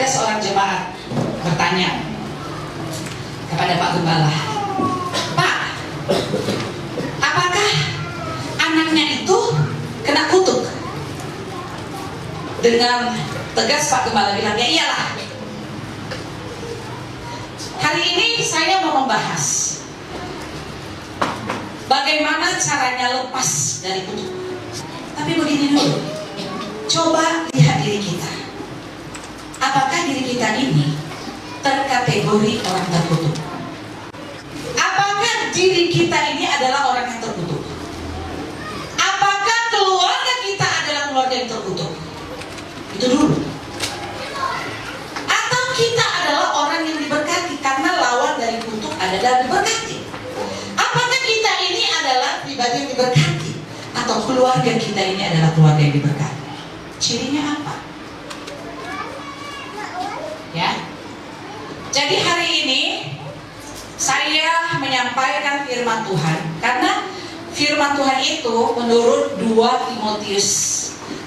seorang jemaat bertanya kepada Pak Gembala, "Pak, apakah anaknya itu kena kutuk?" Dengan tegas Pak Gembala bilang, "Ya iyalah." Hari ini saya mau membahas bagaimana caranya lepas dari kutuk. Tapi begini dulu, coba lihat diri kita. Apakah diri kita ini terkategori orang terkutuk? Apakah diri kita ini adalah orang yang terkutuk? Apakah keluarga kita adalah keluarga yang terkutuk? Itu dulu. Atau kita adalah orang yang diberkati, karena lawan dari kutuk adalah diberkati. Apakah kita ini adalah pribadi yang diberkati, atau keluarga kita ini adalah keluarga yang diberkati? Cirinya apa? Ya. Jadi hari ini saya menyampaikan firman Tuhan, karena firman Tuhan itu menurut 2 Timotius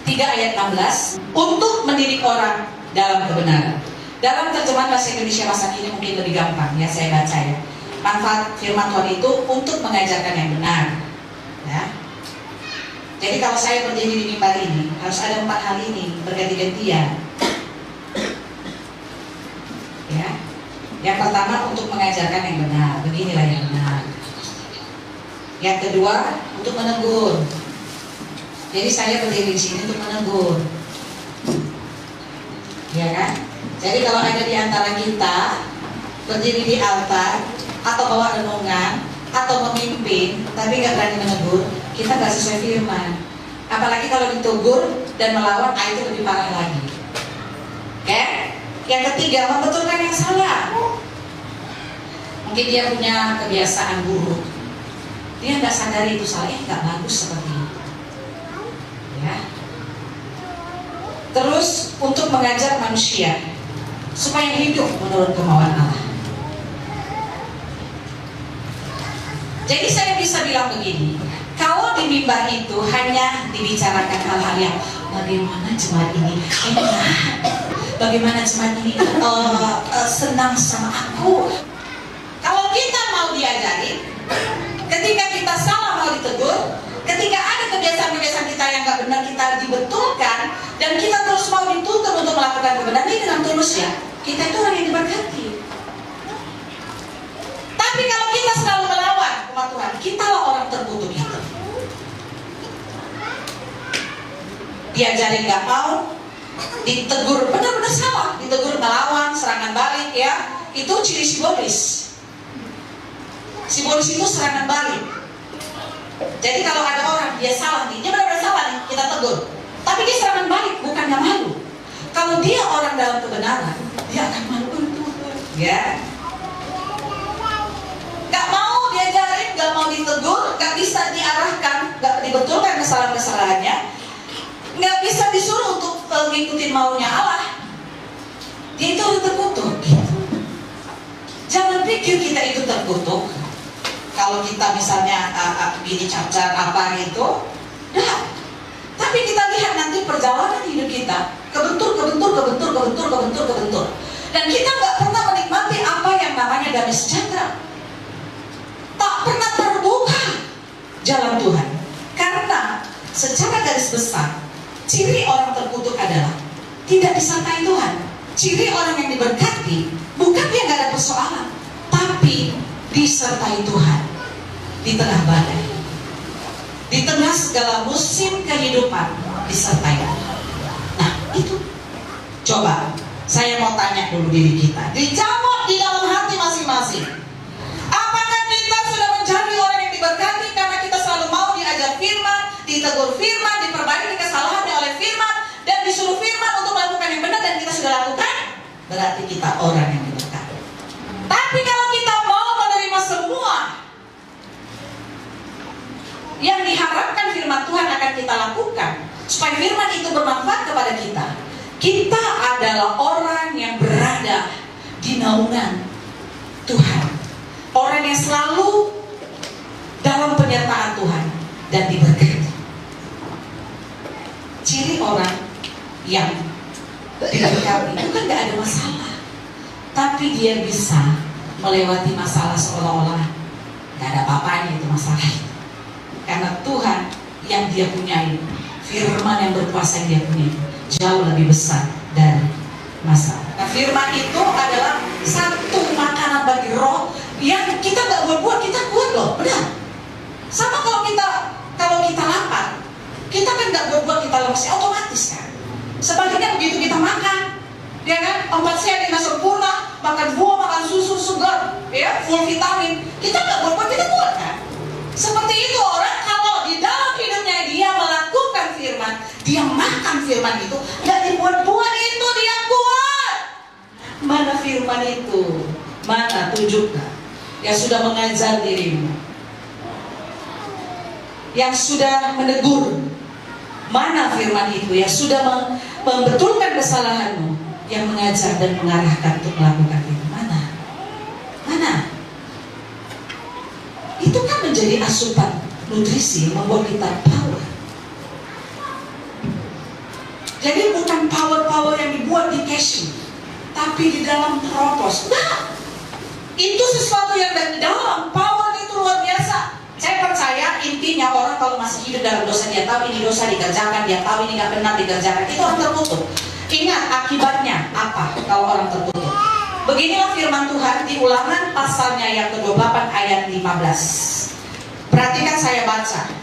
3 ayat 16 untuk mendidik orang dalam kebenaran. Dalam terjemahan bahasa Indonesia masa kini mungkin lebih gampang ya saya baca ya. Manfaat firman Tuhan itu untuk mengajarkan yang benar. Ya. Jadi kalau saya berdiri di mimbar ini harus ada 4 hal ini berganti-gantian. Ya. Yang pertama untuk mengajarkan yang benar, beginilah yang benar. Yang kedua untuk menegur. Jadi saya berdiri di sini untuk menegur. Ya kan? Jadi kalau ada di antara kita berdiri di altar atau bawa renungan atau memimpin tapi nggak berani menegur, kita nggak sesuai firman. Apalagi kalau ditegur dan melawan, itu lebih parah lagi. Oke? Yang ketiga, membetulkan yang salah. Mungkin dia punya kebiasaan buruk, dia nggak sadari itu salah, nggak bagus seperti itu. Ya. Terus untuk mengajak manusia supaya hidup menurut kemauan Allah. Jadi saya bisa bilang begini, kalau di mimbar itu hanya dibicarakan hal-hal yang bagaimana jemaat ini enak, bagaimana jemaat ini senang sama aku. Kalau kita mau diajarin, ketika kita salah mau ditegur, ketika ada kebiasaan-kebiasaan kita yang nggak benar kita dibetulkan, dan kita terus mau dituntut untuk melakukan kebenaran ini dengan tulus ya, kita itu orang yang diberkati. Tapi kalau kita selalu melawan umat Tuhan, kitalah orang terkutuk itu. Diajarin nggak mau, ditegur benar-benar salah, ditegur melawan, serangan balik ya, itu ciri sibolis. Sibolis itu serangan balik. Jadi kalau ada orang dia salah nih, dia benar-benar salah nih, kita tegur. Tapi dia serangan balik, bukan nggak malu. Kalau dia orang dalam kebenaran, dia akan malu betul. Ya. Gak mau diajarin, gak mau ditegur, gak bisa diarahkan, gak dibetulkan kesalahan-kesalahannya, gak bisa disuruh untuk ngikutin maunya Allah. Dia itu udah terkutuk. Jangan pikir kita itu terkutuk. Kalau kita misalnya gini cacar apa gitu, dah. Tapi kita lihat nanti perjalanan hidup kita kebentur. Dan kita nggak pernah menikmati apa yang namanya damai sejahtera. Tak pernah terbuka jalan Tuhan. Karena secara garis besar, ciri orang terkutuk adalah tidak disertai Tuhan. Ciri orang yang diberkati bukan dia nggak ada persoalan, tapi disertai Tuhan di tengah badai, di tengah segala musim kehidupan disertai. Nah itu, coba saya mau tanya dulu diri kita, dijawab di dalam hati masing-masing. Apakah kita sudah menjadi orang yang diberkati karena kita selalu mau diajar firman, ditegur firman, diperbaiki kesalahannya oleh firman, dan disuruh firman untuk melakukan yang benar, dan kita sudah lakukan? Berarti kita orang yang diberkati. Tapi kalau kita mau menerima semua yang diharapkan firman Tuhan akan kita lakukan, supaya firman itu bermanfaat kepada kita, kita adalah orang yang berada di naungan Tuhan, orang yang selalu dalam penyertaan Tuhan dan diberkati. Ciri orang yang diberkati itu kan gak ada masalah. tapi dia bisa melewati masalah seolah-olah gak ada apa-apanya itu masalah itu. Karena Tuhan yang dia punyai, firman yang berkuasa yang dia punyai, jauh lebih besar dari masalah. Nah, firman itu adalah satu makanan bagi roh yang kita gak buat-buat, kita buat loh, benar. Sama kalau kita lapar, kita kan gak buat-buat, kita lemes, otomatis kan. Sebaliknya begitu kita makan, ya kan, 4 sehat 5 sempurna, makan buah, makan susu segar, ya, full vitamin, kita gak buat-buat, kita buat kan. Seperti itu orang kalau di dalam hidupnya dia melakukan firman, dia makan firman itu, gak dibuat-buat, itu dia buat. Mana firman itu? Mana tunjukkan yang sudah mengajar dirimu, yang sudah menegur? Mana firman itu yang sudah membetulkan kesalahanmu, yang mengajar dan mengarahkan untuk melakukan itu? Mana? Mana? Itu kan menjadi asupan nutrisi yang membuat kita power. Jadi bukan power-power yang dibuat di casing, tapi di dalam teropos. Nah, itu sesuatu yang dari dalam. Power itu luar biasa. Saya percaya intinya orang kalau masih hidup dalam dosa, dia tahu ini dosa dikerjakan, dia tahu ini gak benar dikerjakan, itu orang terkutuk. Ingat akibatnya apa kalau orang terkutuk? Beginilah firman Tuhan di Ulangan pasalnya yang ke-28 ayat 15. Perhatikan saya baca.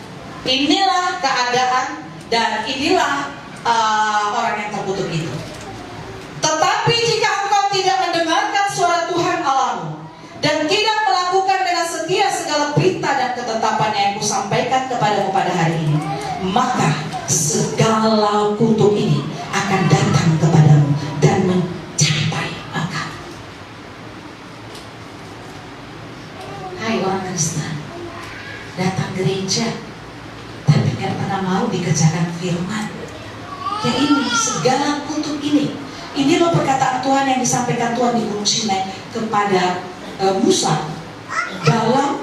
Inilah keadaan dan inilah orang yang terkutuk itu. Tetapi jika engkau tidak mendengarkan suara Tuhan Allahmu dan tidak melakukan dengan setia segala perintah dan ketetapannya yang kusampaikan kepadamu pada hari ini, maka segala kutuk ini akan datang kepadamu dan mencapai engkau. Hai orang Kristen, datang gereja tapi tidak pernah mau dikerjakan firman. Ya ini segala kutuk ini. Ini loh perkataan Tuhan yang disampaikan Tuhan di Gunung Sinai kepada Musa dalam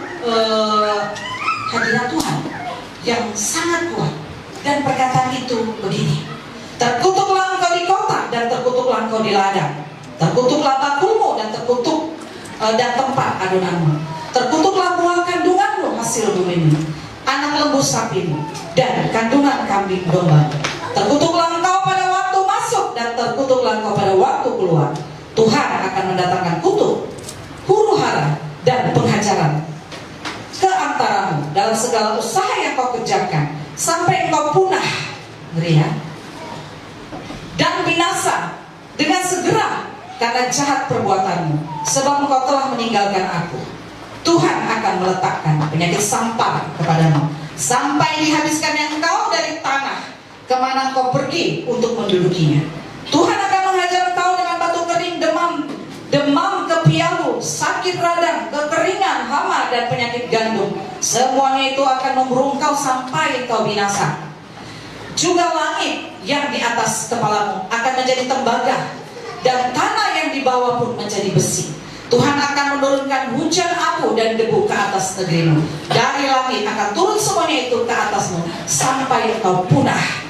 hadirat Tuhan yang sangat kuat. Dan perkataan itu begini: terkutuklah engkau di kota dan terkutuklah engkau di ladang, terkutuklah bakulmu dan terkutuk dan tempat adonanmu, terkutuklah buah kandunganmu, hasil bumimu, anak lembu sapimu dan kandungan kambing domba. Terkutuklah engkau pada waktu masuk dan terkutuklah engkau pada waktu keluar. Tuhan akan mendatangkan kutuk, huru hara dan penghajaran ke antaramu dalam segala usaha yang kau kerjakan, sampai engkau punah, ngeri ya, dan binasa dengan segera karena jahat perbuatanmu, sebab engkau telah meninggalkan aku. Tuhan akan meletakkan penyakit sampar kepadamu, sampai dihabiskannya engkau dari tanah kemana engkau pergi untuk mendudukinya. Tuhan akan menghajar engkau dengan batu kering, demam kepialu, sakit radang, kekeringan, hama dan penyakit gandum. Semuanya itu akan memburung engkau sampai engkau binasa. Juga langit yang di atas kepalamu akan menjadi tembaga, dan tanah yang di bawah pun menjadi besi. Tuhan akan menurunkan hujan abu dan debu ke atas negerimu. Dari langit akan turun semuanya itu ke atasmu sampai engkau punah.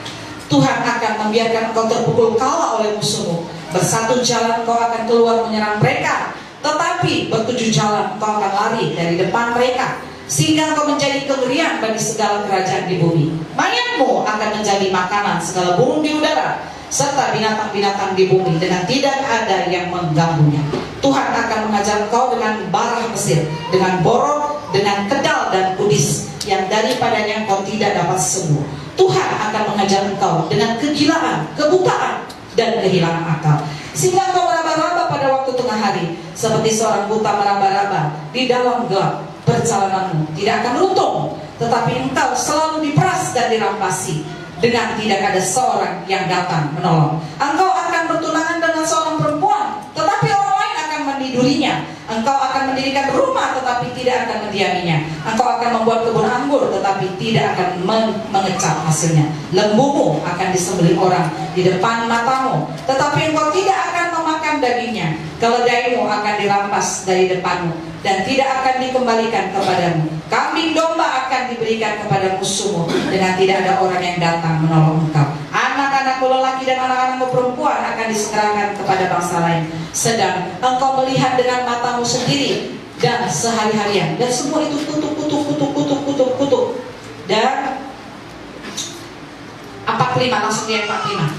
Tuhan akan membiarkan engkau terpukul kalah oleh musuhmu. Bersatu jalan engkau akan keluar menyerang mereka, tetapi bertujuh jalan engkau akan lari dari depan mereka, sehingga engkau menjadi kengerian bagi segala kerajaan di bumi. Mayatmu akan menjadi makanan segala burung di udara, serta binatang-binatang di bumi, dengan tidak ada yang mengganggunya. Tuhan akan mengajar engkau dengan barah Mesir, dengan borok, dengan kedal dan kudis, yang daripadanya engkau tidak dapat sembuh. Tuhan akan mengajar engkau dengan kegilaan, kebutaan, dan kehilangan akal, sehingga engkau meraba-raba pada waktu tengah hari, seperti seorang buta meraba-raba di dalam gelap. Perjalananmu tidak akan beruntung, tetapi engkau selalu diperas dan dirampasi, dengan tidak ada seorang yang datang menolong. Engkau akan bertunangan dengan seorang perempuan, tetapi orang lain akan menidurinya. Engkau akan mendirikan rumah, tetapi tidak akan mendiaminya. Engkau akan membuat kebun anggur, tetapi tidak akan mengecap hasilnya. Lembumu akan disembelih orang di depan matamu, tetapi engkau tidak akan memakan dagingnya. Keledaimu akan dirampas dari depanmu dan tidak akan dikembalikan kepadamu. Kambing domba akan diberikan kepada musuhmu, dengan tidak ada orang yang datang menolong engkau. Anak anak-anakmu lelaki dan anak-anakmu perempuan akan diserahkan kepada bangsa lain. Sedang engkau melihat dengan matamu sendiri dan sehari-harian, dan semua itu kutuk. Dan 45, langsung dia 45.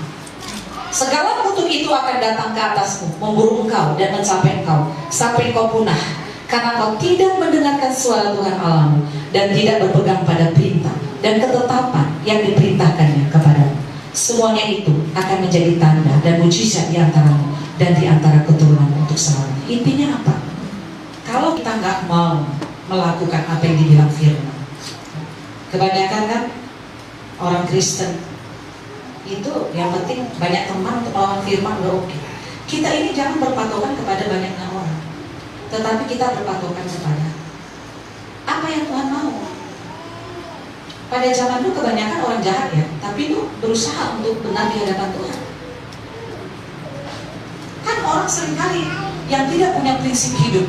Segala kutuk itu akan datang ke atasmu, memburu engkau dan mencapai engkau, sampai engkau punah, karena engkau tidak mendengarkan suara Tuhan Allahmu, dan tidak berpegang pada perintah dan ketetapan yang diperintahkannya kepadamu. Semuanya itu akan menjadi tanda dan mujizat di antaramu dan di antara keturunanmu untuk selamanya. Intinya apa? Kalau kita nggak mau melakukan apa yang dibilang firman, kebanyakan kan orang Kristen itu yang penting banyak teman untuk melawan firman udah oke. Kita ini jangan berpatokan kepada banyaknya orang, tetapi kita berpatokan kepada apa yang Tuhan mau. Pada zaman dulu kebanyakan orang jahat ya, tapi itu berusaha untuk benar di hadapan Tuhan. Kan orang seringkali yang tidak punya prinsip hidup,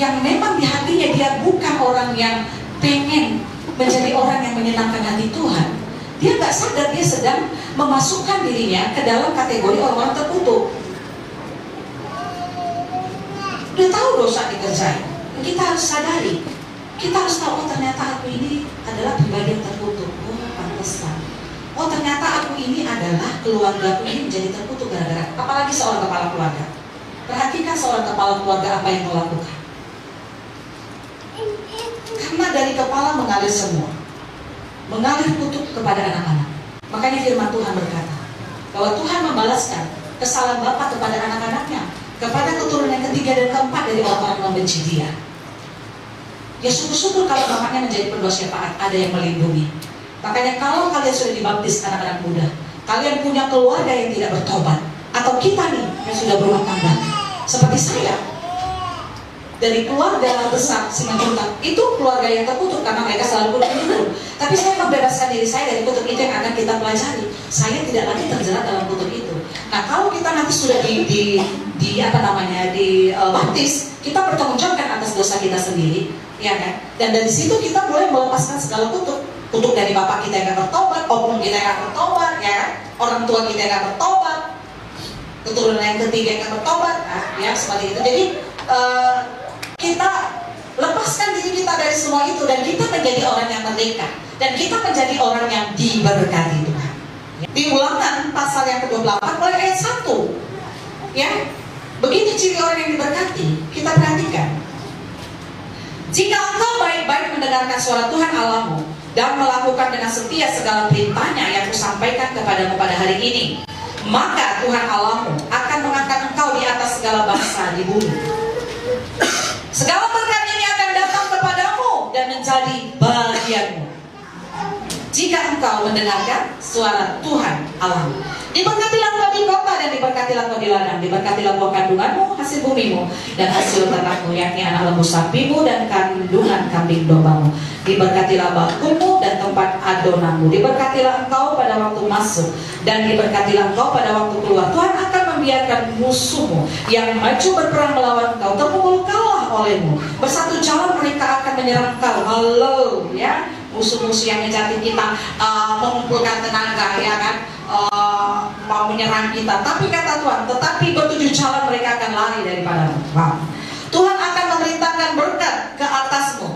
yang memang di hatinya dia bukan orang yang pengen menjadi orang yang menyenangkan hati Tuhan, dia nggak sadar dia sedang memasukkan dirinya ke dalam kategori orang-orang terkutuk. Udah tahu dosa dikerjain, kita harus sadari, kita harus tahu, oh ternyata aku ini adalah pribadi yang terkutuk. Oh pantesan. Oh ternyata aku ini adalah keluarga aku ini menjadi terkutuk gara-gara. Apalagi seorang kepala keluarga. Perhatikan seorang kepala keluarga apa yang mau lakukan. Karena dari kepala mengalir semua, mengalir kutuk kepada anak-anak. Makanya firman Tuhan berkata bahwa Tuhan membalaskan kesalahan bapa kepada anak-anaknya, kepada keturunan yang ketiga dan keempat dari orang-orang yang membenci dia. Ya syukur-syukur kalau bapaknya menjadi pendua syafaat, ada yang melindungi. Makanya kalau kalian sudah dibaptis anak-anak muda, kalian punya keluarga yang tidak bertobat, atau kita nih yang sudah berumah tangga seperti saya, dari keluarga besar Simanjuntak, itu keluarga yang terkutuk karena mereka selalu kutuk. Tapi saya membebaskan diri saya dari kutuk itu yang akan kita pelajari. Saya tidak lagi terjerat dalam kutuk itu. Nah kalau kita nanti sudah baptis, kita bertanggungjawabkan atas dosa kita sendiri, ya kan? Dan dari situ kita mulai melepaskan segala kutuk. Kutuk dari bapak kita yang gak bertobat, oknum kita yang gak bertobat, ya kan? Orang tua kita yang gak bertobat, keturunan yang ketiga yang gak bertobat, nah, ya seperti itu. Jadi kita lepaskan diri kita dari semua itu dan kita menjadi orang yang merdeka dan kita menjadi orang yang diberkati Tuhan. Di Ulangan pasal yang ke-28 mulai ayat 1, ya, begini ciri orang yang diberkati. Kita perhatikan, jika engkau baik-baik mendengarkan suara Tuhan Allahmu dan melakukan dengan setia segala perintahnya yang kusampaikan kepadamu pada hari ini, maka Tuhan Allahmu akan mengangkat engkau di atas segala bangsa di bumi. Segala berkat ini akan datang kepadamu dan menjadi bagianmu jika engkau mendengarkan suara Tuhan Allahmu. Diberkatilah engkau di kota dan diberkatilah engkau di ladang. Diberkatilah buah kandunganmu, hasil bumimu, dan hasil ternakmu, yakni anak lembu sapimu dan kandungan kambing dombamu. Diberkatilah bakumu dan tempat adonanmu. Diberkatilah engkau pada waktu masuk dan diberkatilah engkau pada waktu keluar. Tuhan akan membiarkan musuhmu yang maju berperang melawan engkau terpukul kalah olehmu. Bersatu jalan mereka akan menyerang engkau. Halo, ya, musuh-musuh yang ngejatin kita, mengumpulkan tenaga, ya kan, mau menyerang kita. Tapi kata Tuhan, tetapi bertujuh jalan mereka akan lari daripadamu. Wow. Tuhan akan memerintahkan berkat ke atasmu,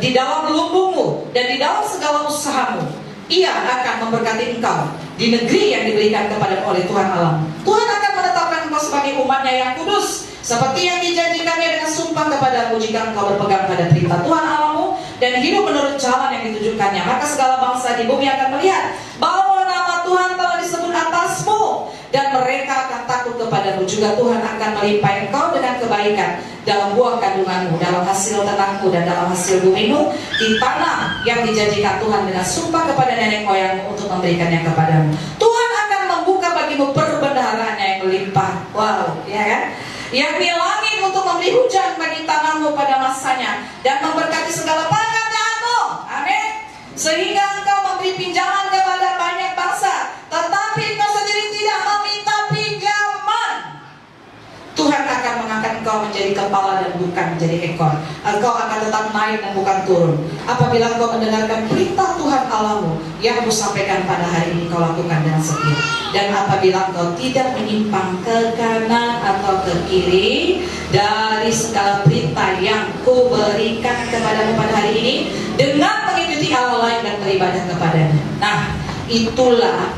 di dalam lumbungmu dan di dalam segala usahamu. Ia akan memberkati engkau di negeri yang diberikan kepada oleh Tuhan Allah. Tuhan akan menetapkan engkau sebagai umatnya yang kudus, seperti yang dijanjikannya dengan sumpah kepadamu, jika engkau berpegang pada perintah Tuhan Allahmu dan hidup menurut jalan yang ditunjukkannya. Maka segala bangsa di bumi akan melihat bahwa nama Tuhan telah disebut atasmu, dan mereka akan takut kepadamu. Juga Tuhan akan melimpahi engkau dengan kebaikan dalam buah kandunganmu, dalam hasil ternakmu, dan dalam hasil bumimu, di tanah yang dijanjikan Tuhan dengan sumpah kepada nenek moyangmu untuk memberikannya kepadamu. Tuhan akan membuka bagimu perbendaharaannya yang melimpah. Wow, ya kan? Yakni langit untuk memberi hujan bagi tanahmu pada masanya, dan memberkati segala pekerjaanmu. Amin. Sehingga engkau memberi pinjaman kepada banyak bangsa, tetapi engkau sendiri tidak meminta pinjaman. Tuhan akan mengangkat engkau engkau menjadi kepala dan bukan menjadi ekor. Engkau akan tetap naik dan bukan turun. Apabila engkau mendengarkan perintah Tuhan Allahmu yang kusampaikan pada hari ini, kau lakukan dengan setia. Dan apabila engkau tidak menyimpang ke kanan atau ke kiri dari segala perintah yang kuberikan kepadamu pada hari ini, dengan mengikuti Allah lain dan beribadah kepadanya. Nah, itulah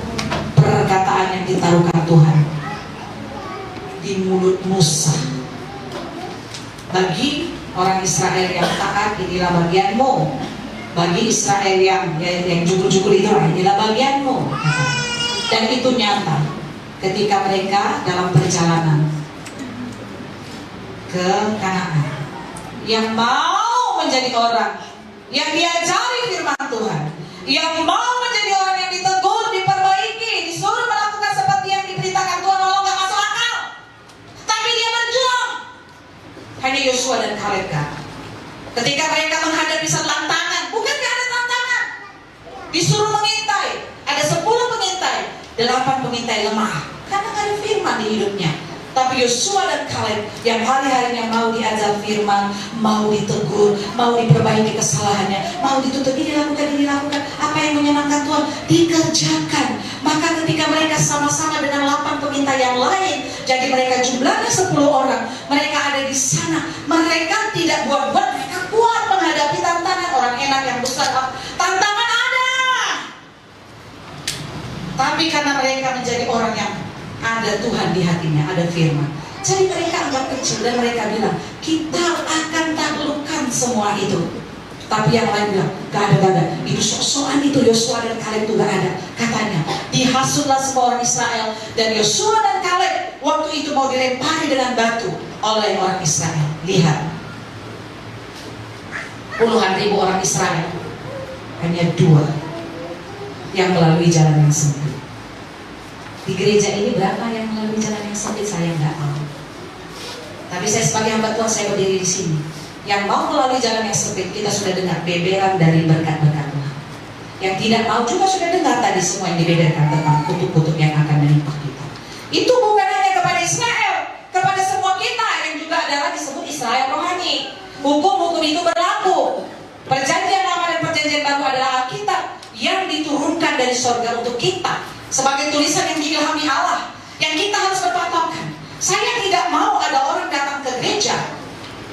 perkataan yang ditaruhkan Tuhan di mulut Musa. Bagi orang Israel yang taat, inilah bagianmu. Bagi Israel yang jujur-jujur itu, inilah bagianmu. Dan itu nyata ketika mereka dalam perjalanan ke Kanaan, yang mau menjadi orang yang diajari firman Tuhan, yang mau menjadi orang yang ditegur, diperbaiki, disuruh melakukan seperti yang diperintahkan Tuhan, walau gak masuk akal, tapi dia berjuang. Hanya Yosua dan Kaleb kan, ketika mereka menghadapi satu tantangan, bukan gak ada tantangan, disuruh mengintai, ada 10 pengintai, 8 pengintai lemah karena gak ada firman di hidupnya. Tapi Yosua dan Kaleb yang hari-harinya mau diajar firman, mau ditegur, mau diperbaiki kesalahannya, mau dituntut ini lakukan, apa yang menyenangkan Tuhan dikerjakan. Maka ketika mereka sama-sama dengan 8 pengintai yang lain, jadi mereka jumlahnya 10 orang, mereka ada di sana, mereka tidak buat-buat, mereka kuat menghadapi tantangan. Orang enak yang besar, tantangan ada, tapi karena mereka menjadi orang yang ada Tuhan di hatinya, ada firman, jadi mereka anggap kecil dan mereka bilang, kita akan taklukkan semua itu. Tapi yang lain bilang, gak ada, itu sok-sokan itu Yosua dan Kaleb itu gak ada. Katanya dihasutlah semua orang Israel, dan Yosua dan Kaleb waktu itu mau dilempari dengan batu oleh orang Israel. Lihat, puluhan ribu orang Israel, hanya 2 yang melalui jalan yang sempit. Di gereja ini berapa yang melalui jalan yang sempit, saya nggak tahu. Tapi saya sebagai hamba Tuhan, saya berdiri di sini. Yang mau melalui jalan yang sempit, kita sudah dengar beberan dari berkat-berkat Tuhan. Yang tidak mau juga sudah dengar tadi semua yang dibeberkan tentang kutuk-kutuk yang akan menimpa kita. Itu bukan hanya kepada Israel, kepada semua kita yang juga adalah disebut Israel rohani. Hukum-hukum itu berlaku. Perjanjian Lama dan Perjanjian Baru adalah Alkitab yang diturunkan dari surga untuk kita, sebagai tulisan yang diilhami Allah, yang kita harus berpatokan. Saya tidak mau ada orang datang ke gereja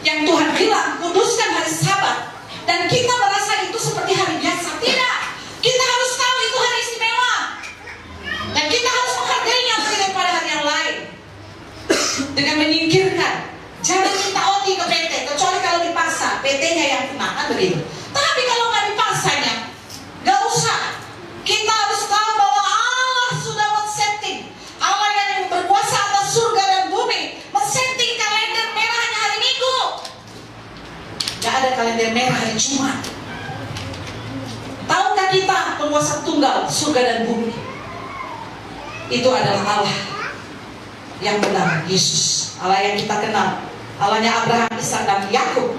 yang Tuhan bilang kuduskan hari Sabat, dan kita merasa itu seperti hari biasa. Tidak, kita harus tahu itu hari istimewa, dan kita harus menghargainya daripada hari yang lain. Dengan menyingkirkan, jangan minta OT ke PT, kecuali kalau dipaksa, PT-nya yang kena, kan begitu. Tapi kalau nggak dipaksanya, nggak usah. Kita harus tahu bahwa Allah sudah men-setting, Allah yang berkuasa atas surga dan bumi, men-setting kalender merah hanya hari Minggu. Gak ada kalender merah hari Jumat. Tahukah kita penguasa tunggal surga dan bumi itu adalah Allah yang benar, Yesus, Allah yang kita kenal, Allahnya Abraham, Ishak dan Yakub,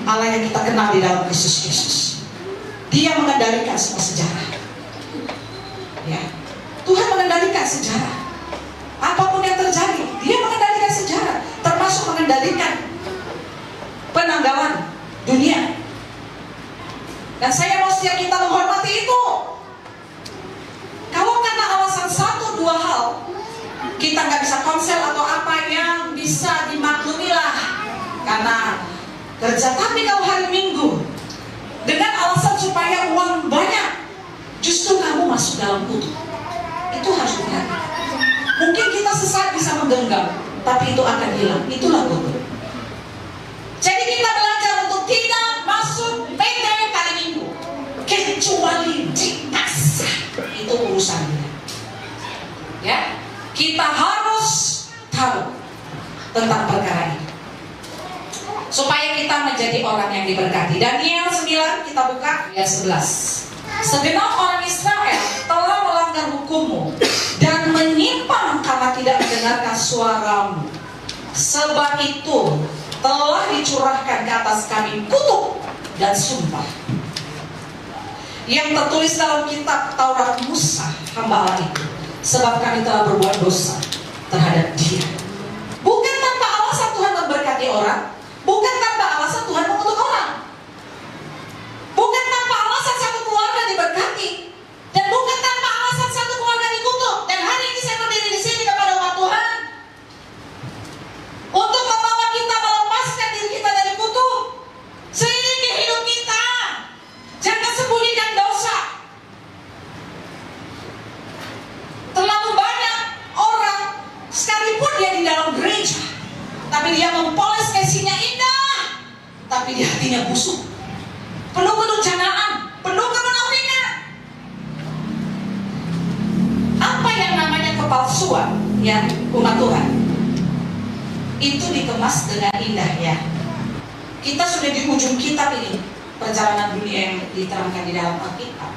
Allah yang kita kenal di dalam Kristus Yesus. Dia mengendalikan semua sejarah. Ya, Tuhan mengendalikan sejarah. Apapun yang terjadi, Dia mengendalikan sejarah, termasuk mengendalikan penanggalan dunia. Dan saya mau setiap kita menghormati itu. Kalau karena alasan 1-2 hal kita nggak bisa konsel atau apa yang bisa dimaklumilah, karena kerja tapi kalau hari Minggu dengan alasan supaya uang banyak, justru kamu masuk dalam kutuk. Itu harus diperhatikan. Mungkin kita sesaat bisa menggenggam, tapi itu akan hilang. Itulah kutuk. Jadi kita belajar untuk tidak masuk PT kali Minggu, kecuali dipaksa. Itu urusannya. Ya, kita harus tahu tentang perkara ini, supaya kita menjadi orang yang diberkati. Daniel 9, kita buka ayat 11. Segenap orang Israel telah melanggar hukum-Mu dan menyimpang karena tidak mendengarkan suara-Mu. Sebab itu telah dicurahkan ke atas kami kutuk dan sumpah yang tertulis dalam kitab Taurat Musa hamba Allah itu, sebab kami telah berbuat dosa terhadap Dia. Bukan tanpa alasan Tuhan memberkati Tapi dia mempoles kasihnya indah, tapi di hatinya busuk, penuh kedurjanaan, penuh kemunafikan. Apa yang namanya kepalsuan, ya umat Tuhan, itu dikemas dengan indah ya. Kita sudah di ujung kitab ini, perjalanan dunia yang diterangkan di dalam Alkitab.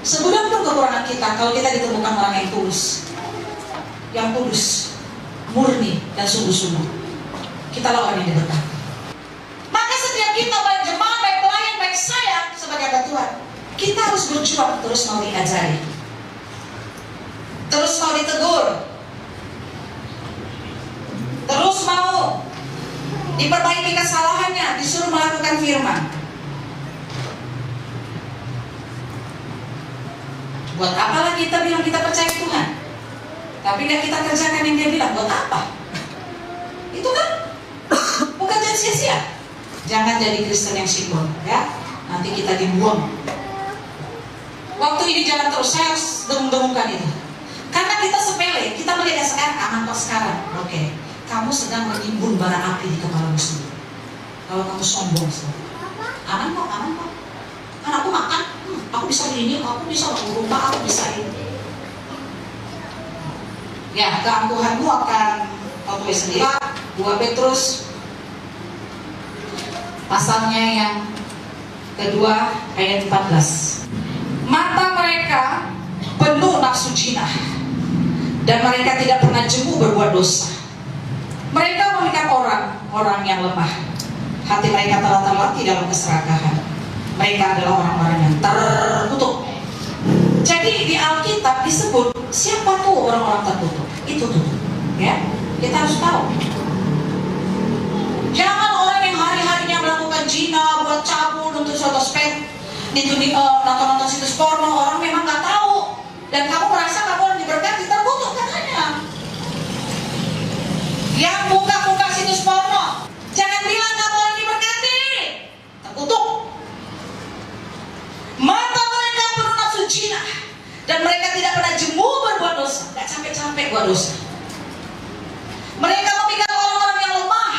Sebelum kekurangan kita, kalau kita ditemukan orang yang tulus, murni dan sungguh-sungguh, kita lawan yang diberkati. Maka setiap kita, baik jemaat, baik pelayan, baik saya sebagai hamba Tuhan, kita harus berjuang, terus mau diajari, terus mau ditegur, terus mau diperbaiki kesalahannya, disuruh melakukan firman. Buat apalah kita bilang kita percaya Tuhan, tapi nggak kita kerjakan yang dia bilang, buat apa? Itu kan bukan jadi sia-sia. Jangan jadi Kristen yang simbol, ya. Nanti kita dibuang. Waktu ini jalan terus, saya harus dengung-dengungkan itu. Karena kita sepele, kita melihat sekarang aman kok sekarang. Oke, kamu sedang menimbun bara api di kepalamu sendiri. Kalau kamu sombong, aman kok. Kan aku makan, aku bisa ini, aku bisa merubah, aku bisa ini. Ya, keangkuhanmu akan kau sendiri. 2 Petrus pasalnya yang kedua ayat 14. Mata mereka penuh nafsu jinah, dan mereka tidak pernah jemu berbuat dosa. Mereka memikat orang yang lemah. Hati mereka telah terlatih dalam keserakahan. Mereka adalah orang-orang yang terkutuk. Jadi di Alkitab disebut siapa tuh orang-orang terkutuk? Itu tuh, ya. Kita harus tahu. Jangan orang yang hari-harinya melakukan zina, buat cabul, untuk suatu spek, nonton situs porno, orang memang nggak tahu, dan kamu merasa kamu orang diberkati, terkutuk katanya. Yang buka-buka situs porno, jangan bilang kamu orang diberkati, terkutuk. Mata mereka penuh nafsu zina, dan mereka tidak pernah jemu berbuat dosa, nggak capek-capek buat dosa. Mereka memikat orang-orang yang lemah.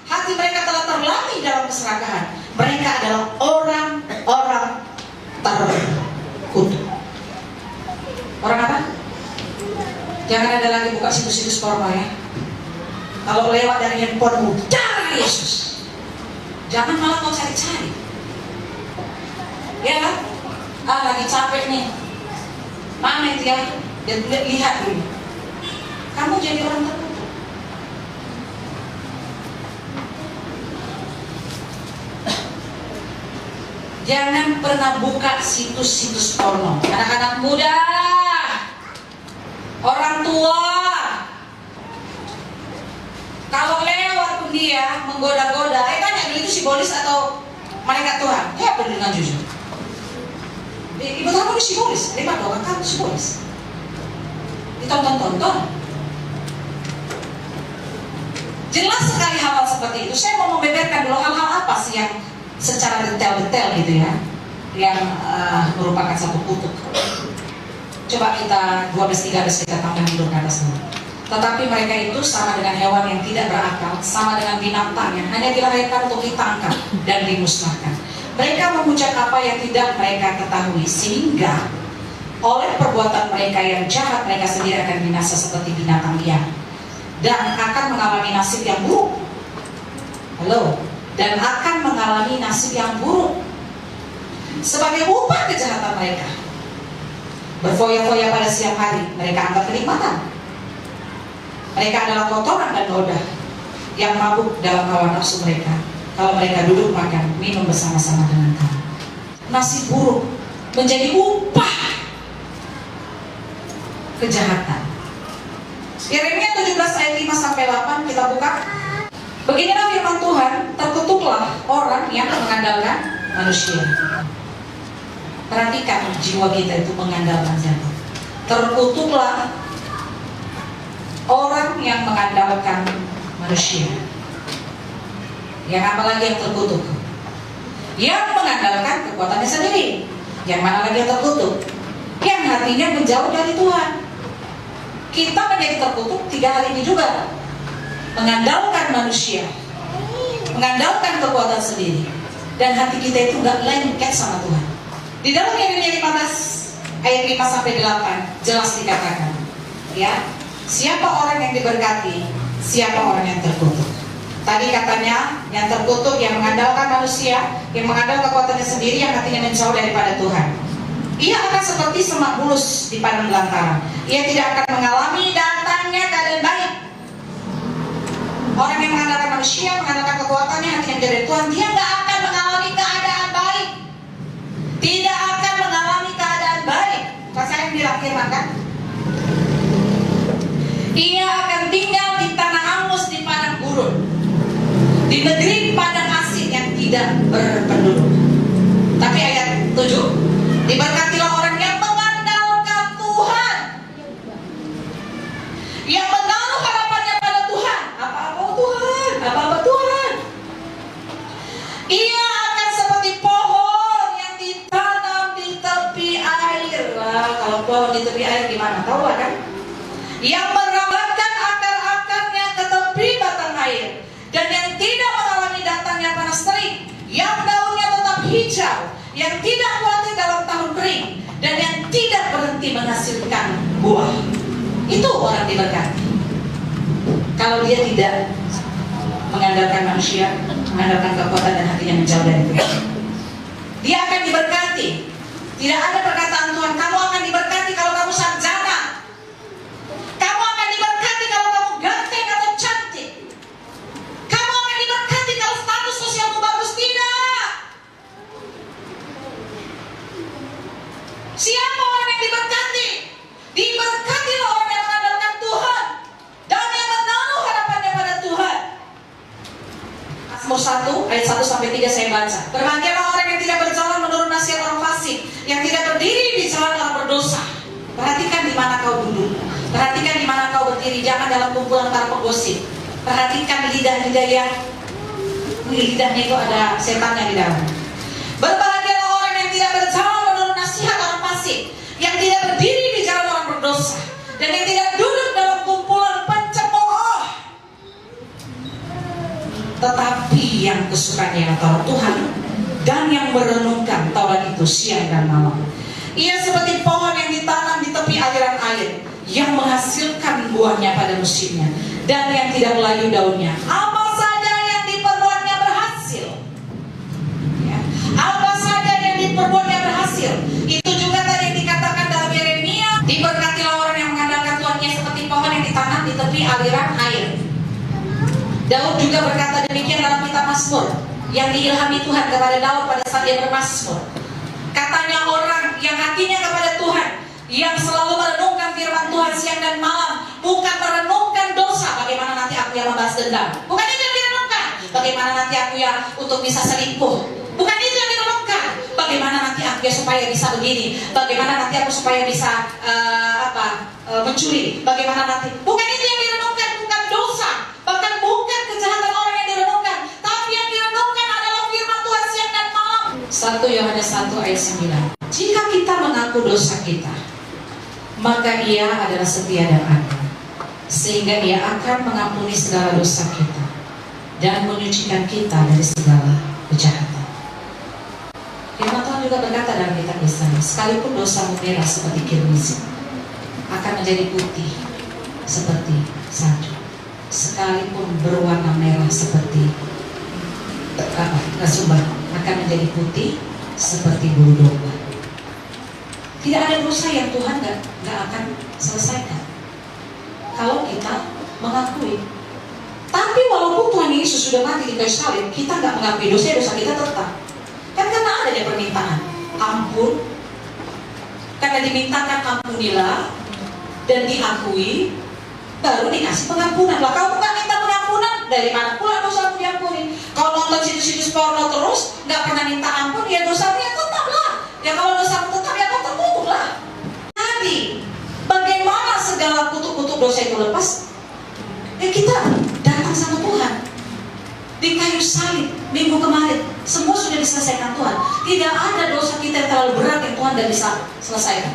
Hati mereka telah terlatih dalam keserakahan. Mereka adalah orang-orang terkutuk. Orang apa? Jangan ada lagi buka situs-situs porno ya. Kalau lewat dari handphonemu, cari Yesus. Jangan malah kau cari-cari. Ya kan? Lagi capek nih. Mana itu ya? Dan lihat dulu. Kamu jadi orang terkutuk. Jangan pernah buka situs-situs porno. Anak-anak muda, orang tua, kalau lewat pun dia menggoda-goda, tanya dulu itu simbolis atau malaikat Tuhan? Ya, benar dengan jujur. Ibu tahu itu simbolis, lima doang kan simbolis. Ditonton-tonton. Jelas sekali hal-hal seperti itu. Saya mau membeberkan dulu hal-hal apa sih yang secara detail-detail gitu ya, yang merupakan satu kutub. Coba kita 12:13 kita tambah dulu ke atas dulu. Tetapi mereka itu sama dengan hewan yang tidak berakal, sama dengan binatang yang hanya dilahirkan untuk ditangkap dan dimusnahkan. Mereka memuja apa yang tidak mereka ketahui, sehingga oleh perbuatan mereka yang jahat mereka sendiri akan binasa seperti binatang liar, dan akan mengalami nasib yang buruk. Dan akan mengalami nasib yang buruk sebagai upah kejahatan mereka. Berfoya-foya pada siang hari, mereka anggap kenikmatan. Mereka adalah kotoran dan noda yang mabuk dalam hawa nafsu mereka. Kalau mereka duduk makan, minum bersama-sama dengan kamu. Nasib buruk menjadi upah kejahatan. Yeremia 17 ayat 5-8 kita buka. Beginilah firman Tuhan, terkutuklah orang yang mengandalkan manusia. Perhatikan jiwa kita itu mengandalkan siapa? Terkutuklah orang yang mengandalkan manusia. Yang apa lagi yang terkutuk? Yang mengandalkan kekuatannya sendiri. Yang mana lagi yang terkutuk? Yang hatinya menjauh dari Tuhan. Kita menjadi terkutuk 3 hari ini juga. mengandalkan manusia, mengandalkan kekuatan sendiri, dan hati kita itu nggak lengket sama Tuhan. Di dalam Yeremia 15 ayat 5 sampai 8 jelas dikatakan, ya, siapa orang yang diberkati, siapa orang yang terkutuk. Tadi katanya yang terkutuk, yang mengandalkan manusia, yang mengandalkan kekuatannya sendiri, yang hatinya menjauh daripada Tuhan. Ia akan seperti semak bulus di padang belantara. Ia tidak akan mengalami datangnya keadaan baik. Orang yang mengandalkan manusia, mengandalkan kekuatannya, hatinya menjauh dari Tuhan, dia nggak akan mengalami keadaan baik. Tidak akan mengalami keadaan baik. Pas saya bilang firman kan? Ia akan tinggal di tanah angus, di padang gurun, di negeri padang asing yang tidak berpenduduk. Tapi ayat 7, diberkatilah orang yang mengandalkan Tuhan, yang menaruh harapannya pada Tuhan. Apa-apa Tuhan, apa-apa Tuhan. Ia akan seperti pohon yang ditanam di tepi air. Wah, kalau pohon di tepi air gimana? Tahu kan? Yang merambatkan akar-akarnya ke tepi batang air, dan yang tidak mengalami datangnya panas terik, yang daunnya tetap hijau, yang tidak khawatir dalam tahun kering, dan yang tidak berhenti menghasilkan buah. Itu orang diberkati. Kalau dia tidak mengandalkan manusia, mengandalkan kekuatan dan hatinya menjauh dari Tuhan, dia akan diberkati. Tidak ada perkataan Tuhan, kamu akan diberkati kalau kamu sarjana, kamu akan diberkati kalau kamu ganteng atau cantik, kamu akan diberkati kalau status sosialmu bagus. Tidak. Siapa orang yang diberkati? Diberkatilah orang yang mengandalkan Tuhan dan yang menaruh harapannya pada Tuhan. Mazmur 1 ayat 1 sampai 3 saya baca. Berbahagialah orang yang tidak berjalan menurut nasihat orang fasik, yang tidak berdiri di jalan orang berdosa. Perhatikan di mana kau duduk, perhatikan di mana kau berdiri, jangan dalam kumpulan para penggosip. Perhatikan lidah-lidah yang lidahnya itu ada setannya di dalam. Berbahagialah orang yang tidak berjalan menurut nasihat orang fasik, yang tidak berdiri di jalan orang berdosa, dan yang tidak duduk dalam kumpulan pencemooh, tetapi yang kesukaannya Taurat Tuhan, dan yang merenungkan Taurat itu siang dan malam. Ia seperti pohon yang ditanam di tepi aliran air, yang menghasilkan buahnya pada musimnya, dan yang tidak layu daunnya. Apa saja yang diperbuatnya berhasil. Ya. Apa saja yang diperbuatnya berhasil. Itu juga tadi yang dikatakan dalam Yeremia. Diberkatilah orang yang mengandalkan Tuhannya seperti pohon yang ditanam di tepi aliran air. Daud juga berkata demikian dalam kitab Mazmur, yang diilhami Tuhan kepada Daud pada saat dia bermazmur. Katanya orang yang hatinya kepada Tuhan, yang selalu merenungkan firman Tuhan siang dan malam, bukan merenungkan dosa, bagaimana nanti aku yang membalas dendam, bukan itu yang direnungkan. Bagaimana nanti aku yang untuk bisa selingkuh, bukan itu yang direnungkan. Bagaimana nanti aku ya supaya bisa begini, bagaimana nanti aku supaya bisa mencuri, bagaimana nanti, bukan itu yang direnungkan. Bukan dosa, bahkan bukan kejahatan orang yang direnungkan, tapi yang direnungkan adalah firman Tuhan siang dan malam. 1 Yohanes 1 ayat 9. Jika kita mengaku dosa kita, maka Ia adalah setia dan adil, sehingga Ia akan mengampuni segala dosa kita dan menyucikan kita dari segala kejahatan. Firman Tuhan juga berkata dalam kitab Yesaya, sekalipun dosamu merah seperti kirmizi, akan menjadi putih seperti salju. Sekalipun berwarna merah seperti kasubah, akan menjadi putih seperti bulu domba. Tidak ada dosa yang Tuhan gak akan selesaikan kalau kita mengakui. Tapi walaupun Tuhan Yesus sudah mati di kayu salib, kita gak mengakui dosa kita tetap. Kan karena adanya permintaan ampun, karena dimintakan ampunilah dan diakui, baru dikasih pengampunan. Lah kalau bukan minta pengampunan, dari mana pula dosamu diampuni? Kalau nonton situs-situs porno terus nggak pernah minta ampun, ya dosanya tetap lah. Ya kalau dosamu tetap, ya kau terkutuk lah. Jadi bagaimana segala kutuk-kutuk dosa itu lepas? Ya kita datang sama Tuhan di kayu salib minggu kemarin, semua sudah diselesaikan Tuhan. Tidak ada dosa kita yang terlalu berat yang Tuhan tidak bisa selesaikan.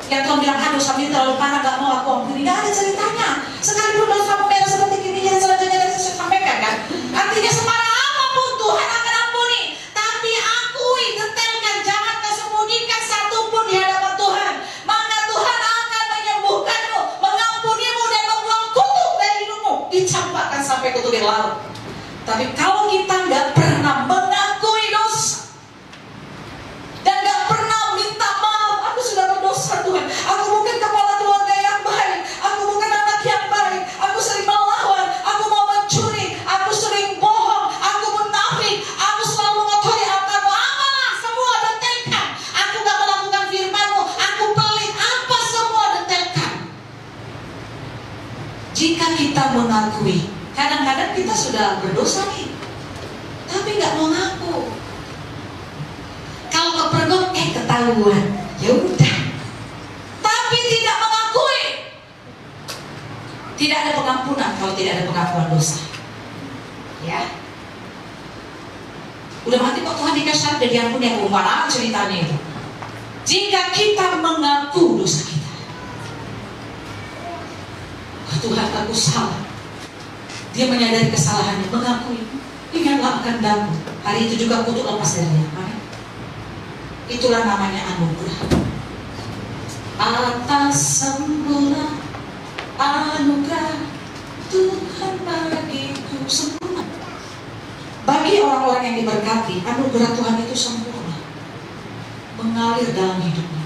Yang Tuhan bilang, dosa ini terlalu parah, gak mau aku ampuni. Gak ada ceritanya. Sekalipun dosa merah seperti ini, jangan salah dicampakkan sampai ke tepi laut. Tapi kalau kita nggak pernah mengakui dosa dan nggak pernah minta maaf, aku sudah berdosa Tuhan, aku bukan kepala keluarga yang baik, aku bukan anak yang baik, aku sering melawan, aku mau mencuri, aku sering bohong, aku munafik, aku selalu mengotori hartamu, apalah semua detelkan, aku gak melakukan firman-Mu, aku pelit, apa semua detelkan. Jika kita mengakui, kadang-kadang kita sudah berdosa nih, tapi gak mau ngaku. Kalau kepergok, ketahuan, ya udah. Tapi tidak mengakui, tidak ada pengampunan kalau tidak ada pengakuan dosa. Ya, udah mati kok Tuhan dikasih syarat dan diampuni, aku malah ceritanya itu. Jika kita mengaku dosa kita, oh, Tuhan aku salah. Dia menyadari kesalahannya, mengakui, ingatlah akan damu. Hari itu juga kutuk lepas dari dia. Amin. Itulah namanya anugerah. Atas sempurna anugerah Tuhan bagiku sempurna. Bagi orang-orang yang diberkati, anugerah Tuhan itu sempurna, mengalir dalam hidupnya.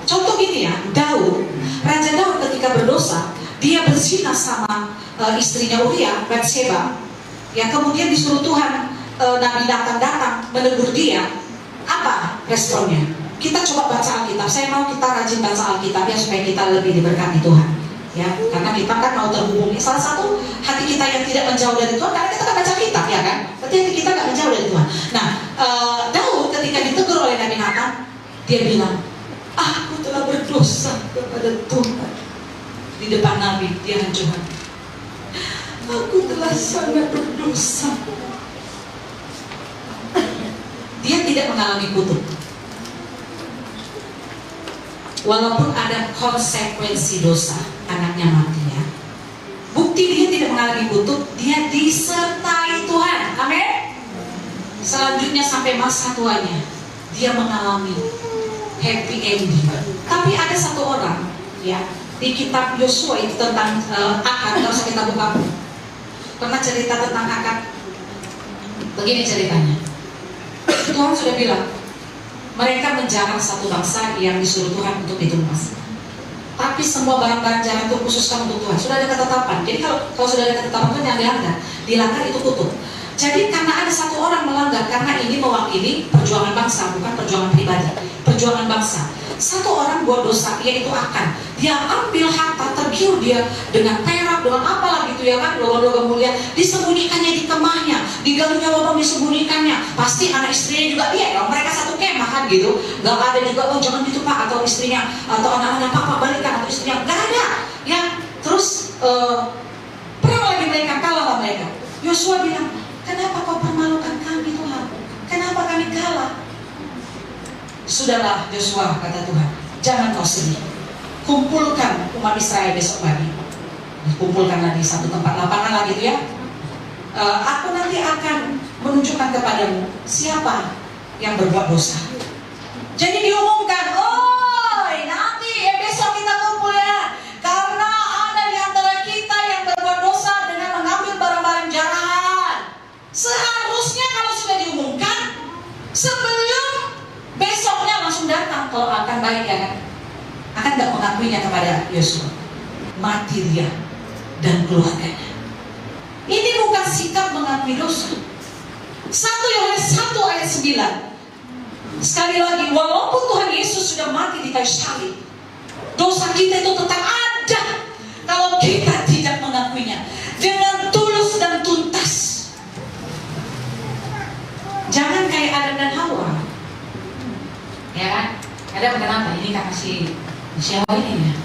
Contoh gini ya, Daud, Raja Daud ketika berdosa, dia berzina sama istrinya Uria, Batseba. Ya, kemudian disuruh Tuhan, Nabi datang menegur dia. Apa responnya? Kita coba baca Alkitab. Saya mau kita rajin baca Alkitab ya, supaya kita lebih diberkati Tuhan. Ya, karena kita kan mau terhubung. Salah satu hati kita yang tidak menjauh dari Tuhan karena kita kan baca kitab, ya kan? Berarti hati kita nggak menjauh dari Tuhan. Nah, Daud ketika ditegur oleh Nabi Nathan, dia bilang, aku telah berdosa kepada Tuhan. Di depan Nabi, dia hancur. Aku telah sangat berdosa. Dia tidak mengalami kutuk, walaupun ada konsekuensi dosa, anaknya mati ya. Bukti dia tidak mengalami kutuk, dia disertai Tuhan. Amin. Selanjutnya sampai masa tuanya, dia mengalami happy ending. Tapi ada satu orang ya, di kitab Yosua itu tentang Akan, kalau kita buka, pernah cerita tentang Akan. Begini ceritanya. Tuhan sudah bilang, mereka menjarah satu bangsa yang disuruh Tuhan untuk ditumbas. Tapi semua barang-barang jarah itu khususkan untuk Tuhan. Sudah ada ketetapan. Jadi kalau sudah ada ketetapan Tuhan yang dilanggar itu kutuk. Jadi karena ada satu orang melanggar, karena ini mewakili perjuangan bangsa, bukan perjuangan pribadi, perjuangan bangsa. Satu orang buat dosa, yaitu Akan. Dia ambil harta, tergiur dia dengan perak, dengan apalah gitu ya kan, logam-logam mulia, disembunyikannya di kemahnya, digalinya lubang disembunyikannya. Pasti anak istrinya juga dia, mereka satu kemah kan gitu. Gak ada juga, oh jangan gitu Pak, atau istrinya, atau anak-anak Pak balikan, atau istrinya, gak ada. Ya, terus perang lagi mereka, kalah mereka. Yosua bilang, kenapa kau permalukan kami Tuhan? Kenapa kami kalah? Sudahlah Yosua, kata Tuhan, jangan kau sedih. Kumpulkan umat Israel besok pagi. Kumpulkanlah di satu tempat lapangan lah gitu ya. Aku nanti akan menunjukkan kepadamu siapa yang berbuat dosa. Jadi diumumkan, nanti besok kita kumpul ya. Karena ada di antara kita yang berbuat dosa dengan mengambil barang-barang jarahan. Seharusnya kalau sudah diumumkan, sebelum besoknya langsung datang, kalau akan baik ya kan. Akan gak mengakuinya kepada Yosua. Mati dia dan keluarganya. Ini bukan sikap mengakui dosa. 1 Yohanes 1 ayat 9. Sekali lagi, walaupun Tuhan Yesus sudah mati di kayu salib, dosa kita itu tetap ada kalau kita tidak mengakuinya dengan tulus dan tuntas. Jangan kayak Adam dan Hawa. Ya kan? Ada kenapa? Ini karena si Hawa ini ya.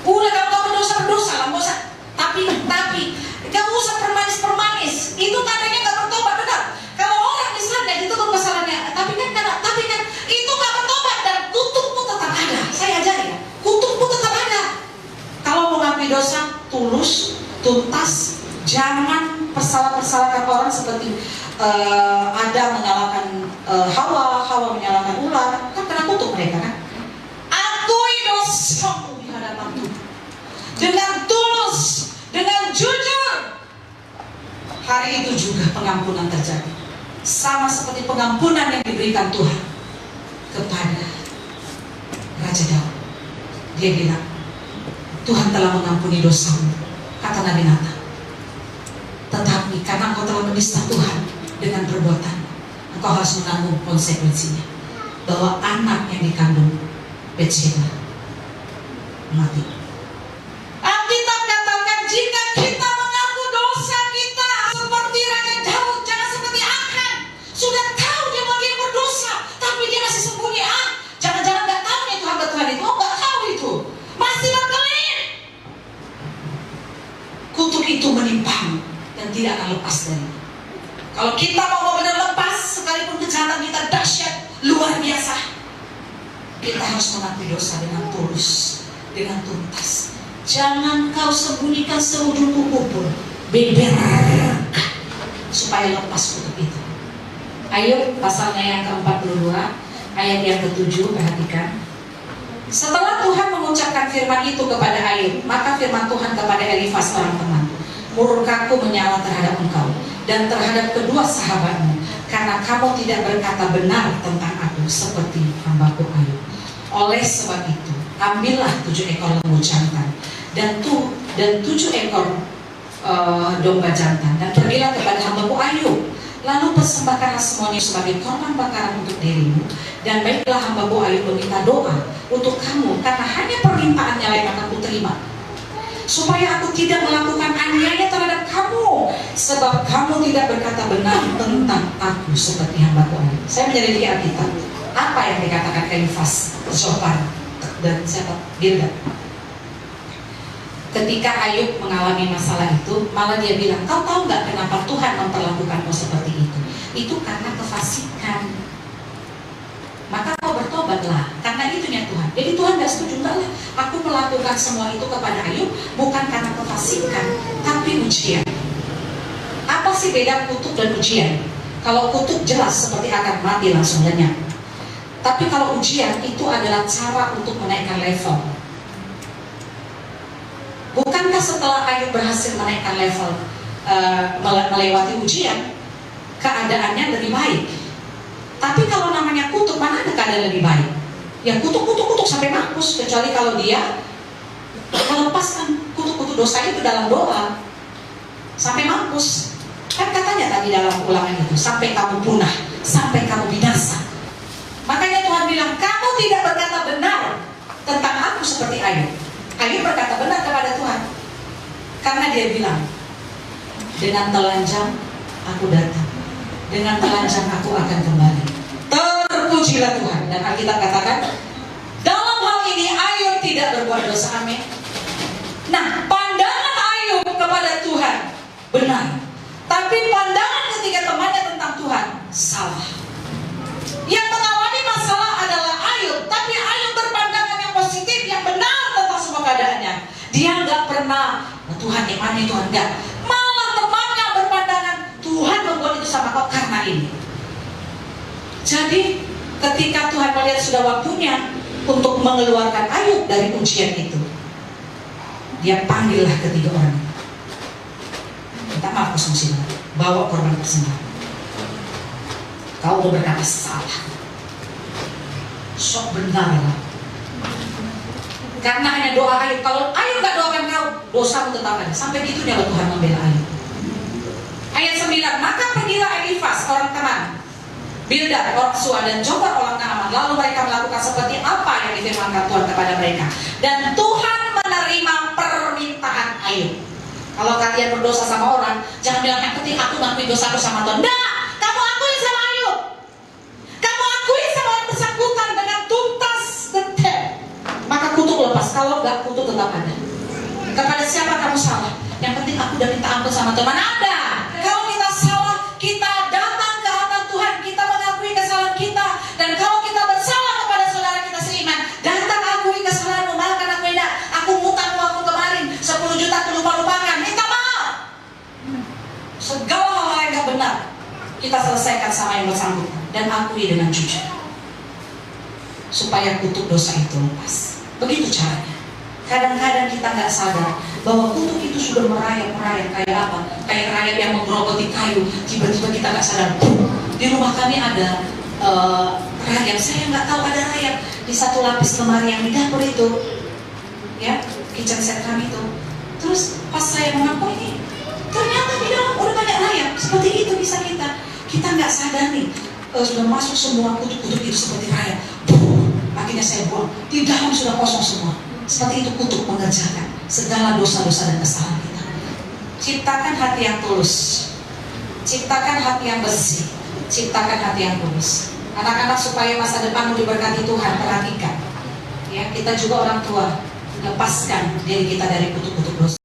Udah kalau berdosa lah, nggak usah. Tapi nggak usah permanis. Itu tandanya nggak bertobat, benar. Kalau orang di sana itu kesalahannya, tapi kan itu nggak bertobat dan kutukmu tetap ada. Saya ajari ya, kutukmu tetap ada. Kalau mau ngakui dosa, tulus, tuntas, jangan persalah-persalahkan orang seperti Adam menyalahkan Hawa menyalahkan ular, kan kena kutuk mereka kan. Akui dosamu di hadapan Tuhan dengan tulus, dengan jujur, hari itu juga pengampunan terjadi. Sama seperti pengampunan yang diberikan Tuhan kepada Raja Daud. Dia bilang, Tuhan telah mengampuni dosamu, kata Nabi Natan. Tetapi karena engkau telah menista Tuhan dengan perbuatan, engkau harus menanggung konsekuensinya. Bahwa anak yang dikandung Betsheba mati. Alkitab katakan, jika kita mengaku dosa kita seperti Raja Daud, jangan seperti Akan. Sudah tahu dia mau dia berdosa, tapi dia masih sembunyi. Jangan-jangan gak tahu nih Tuhan Tuhan itu. Oh, gak tahu itu, masih berkelit. Kutuk itu menimpamu dan tidak akan lepas dari. Kalau kita mau benar lepas, sekalipun kejahatan kita dahsyat, luar biasa, kita harus mengakui dosa dengan tulus, dengan tuntas. Jangan kau sembunyikan seujung kuku pun, beberkan supaya lepas kutuk itu. Ayub pasalnya yang ke-42 ayat yang ke-7, perhatikan. Setelah Tuhan mengucapkan firman itu kepada Ayub, maka firman Tuhan kepada Elifas orang teman, murkaku menyala terhadap engkau dan terhadap kedua sahabatmu, karena kamu tidak berkata benar tentang aku seperti hambaku Ayub. Oleh sebab itu, ambillah 7 ekor lembu jantan dan 7 ekor domba jantan, dan pergilah kepada hambaku Ayub. Lalu persembahkanlah semuanya sebagai korban bakaran untuk dirimu, dan baiklah hambaku Ayub meminta doa untuk kamu, karena hanya permintaannya yang akan kuterima, supaya aku tidak melakukan aniaya terhadap kamu, sebab kamu tidak berkata benar tentang aku seperti hambaku Ayub. Saya menyelidiki Alkitab, apa yang dikatakan Elifas, Zophar, dan siapa? Bildad. Ketika Ayub mengalami masalah itu, malah dia bilang, kau tahu nggak kenapa Tuhan memperlakukanmu seperti itu? Itu karena kefasikan. Maka kau bertobatlah, karena itunya Tuhan. Jadi Tuhan gak setuju, enggak lah, aku melakukan semua itu kepada Ayub bukan karena kefasikan, tapi ujian. Apa sih beda kutuk dan ujian? Kalau kutuk jelas seperti akan mati langsung lenyap. Tapi kalau ujian itu adalah cara untuk menaikkan level. Bukankah setelah Ayub berhasil menaikkan level, melewati ujian, keadaannya lebih baik? Tapi kalau namanya kutuk, mana ada keadaan lebih baik? Yang kutuk sampai mampus, kecuali kalau dia melepaskan kutuk-kutuk dosa itu dalam doa sampai mampus. Kan katanya tadi dalam Ulangan itu, sampai kamu punah, sampai kamu binasa. Makanya Tuhan bilang, kamu tidak berkata benar tentang aku seperti Ayub. Ayub berkata benar kepada Tuhan, karena dia bilang, dengan telanjang aku datang, dengan telanjang aku akan kembali. Terpujilah Tuhan. Dan Alkitab katakan, dalam hal ini Ayub tidak berbuat dosa. Amin. Nah, pandangan Ayub kepada Tuhan benar, tapi pandangan ketika temannya tentang Tuhan salah. Yang mengalami masalah adalah Ayub, tapi Ayub berpandangan yang positif, yang benar tentang semua keadaannya. Dia nggak pernah, Tuhan yang mana Tuhan, enggak. Malah temannya berpandangan, Tuhan membuat itu sama kau karena ini. Jadi ketika Tuhan melihat sudah waktunya untuk mengeluarkan Ayub dari ujian itu, dia panggillah ketiga orang. Minta maaf kosong, bawa korban persembahan. Kau udah berkata salah, sok benar lah. Karena hanya doa Ayub. Kalau Ayub gak doakan kau, dosamu tetap ada. Sampai gitu dia Tuhan membela Ayub. Ayat 9, maka pergilah Elifas orang teman, Bildad orang Sua, dan Zophar orang Naaman. Lalu mereka melakukan seperti apa yang difirmankan Tuhan kepada mereka, dan Tuhan menerima permintaan Ayub. Kalau kalian berdosa sama orang, jangan bilang yang penting aku ngakui dosaku sama Tuhan. Enggak, kamu akui sama Ayub. Kamu akui sama orang bersangkutan dengan tuntas detail, maka kutuk lepas. Kalau enggak, kutuk tetap ada. Kepada siapa kamu salah? Yang penting aku udah minta ampun sama Tuhan. Mana ada? Kalau kita salah, kita datang ke hadapan Tuhan, kita mengakui kesalahan kita. Dan kalau kita bersalah kepada saudara kita seiman, datang akui kesalahanmu. Malah kan aku tidak, aku ngutang uangmu kemarin 10 juta aku lupa-lupakan, minta maaf. Segala hal yang gak benar kita selesaikan sama yang bersangkutan, dan akui dengan jujur, supaya kutuk dosa itu lepas. Begitu caranya. Kadang-kadang kita nggak sadar bahwa kutuk itu sudah merayap kayak apa? Kayak rayap yang menggerogoti kayu. Tiba-tiba kita nggak sadar. Di rumah kami ada rayap. Saya nggak tahu ada rayap di satu lapis lemari yang di dapur itu, ya, kitchen set kami itu. Terus pas saya mengaku ini, ternyata di dalam udah banyak rayap. Seperti itu bisa kita nggak sadari. Sudah masuk semua kutuk-kutuk itu seperti rayap. Akhirnya saya buang. Di dalam sudah kosong semua. Seperti itu kutuk mengerjakan segala dosa-dosa dan kesalahan kita. Ciptakan hati yang tulus, ciptakan hati yang bersih, ciptakan hati yang tulus. Anak-anak, supaya masa depanmu diberkati Tuhan, perhatikan. Ya, kita juga orang tua, lepaskan diri kita dari kutuk-kutuk dosa.